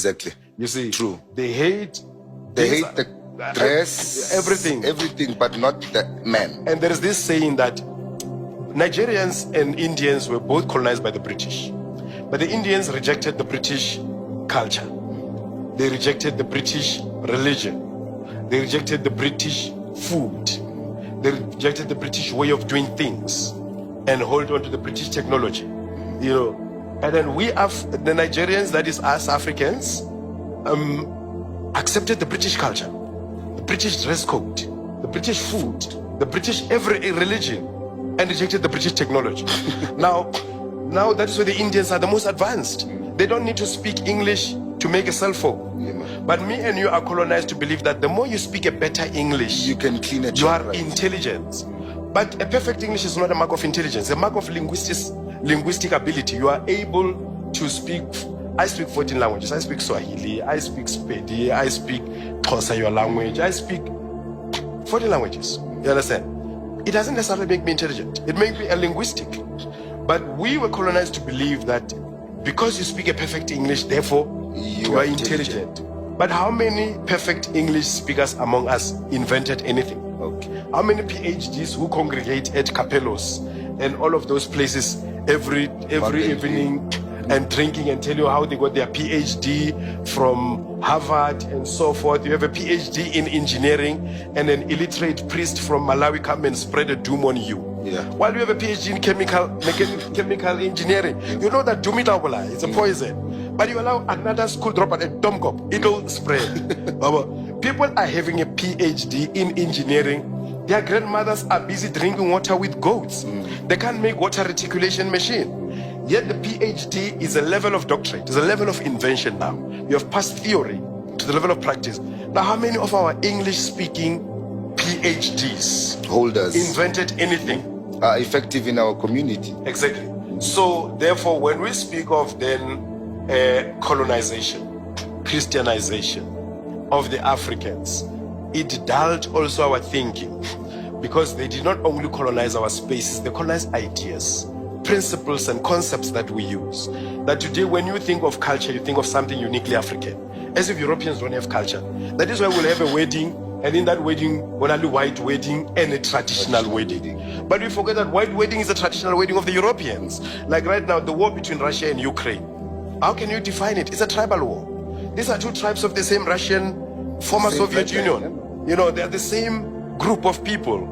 Exactly. You see, True. They hate the dress, everything, but not the man. And there is this saying that Nigerians and Indians were both colonized by the British, but the Indians rejected the British culture. They rejected the British religion. They rejected the British food. They rejected the British way of doing things and hold on to the British technology. And then we have the Nigerians, that is us Africans, accepted the British culture, the British dress code, the British food, the British every religion, and rejected the British technology. Now that is where the Indians are the most advanced. They don't need to speak English to make a cell phone. But me and you are colonized to believe that the more you speak a better English, you can clean it. You are intelligent. But a perfect English is not a mark of intelligence. A mark of linguistic ability. You are able to speak. I speak 14 languages. I speak Swahili. I speak Sepedi. I speak Xhosa, your language. I speak 14 languages. You understand? It doesn't necessarily make me intelligent. It makes me a linguistic. But we were colonized to believe that because you speak a perfect English, therefore you are intelligent. But how many perfect English speakers among us invented anything? Okay. How many PhDs who congregate at Capellos and all of those places every evening and drinking and tell you how they got their PhD from Harvard and so forth? You have a PhD in engineering and an illiterate priest from Malawi come and spread a doom on you. Yeah. While you have a PhD in chemical engineering, you know that Dumitawala is a poison. But you allow another school dropout at Domkop, it'll spread. People are having a PhD in engineering. Their grandmothers are busy drinking water with goats. They can't make water reticulation machine. Yet the PhD is a level of doctorate, it's a level of invention now. You have passed theory to the level of practice. Now, how many of our English-speaking PhDs holders invented anything? Are effective in our community. Exactly. So, therefore, when we speak of then colonization, Christianization of the Africans, it dulled also our thinking, because they did not only colonize our spaces, they colonized ideas, principles and concepts that we use. That today when you think of culture, you think of something uniquely African, as if Europeans don't have culture. That is why we'll have a wedding, and in that wedding, only white wedding and a traditional wedding. But we forget that white wedding is a traditional wedding of the Europeans. Like right now, the war between Russia and Ukraine. How can you define it? It's a tribal war. These are two tribes of the same Russian, former Soviet Union. You know, they're the same group of people.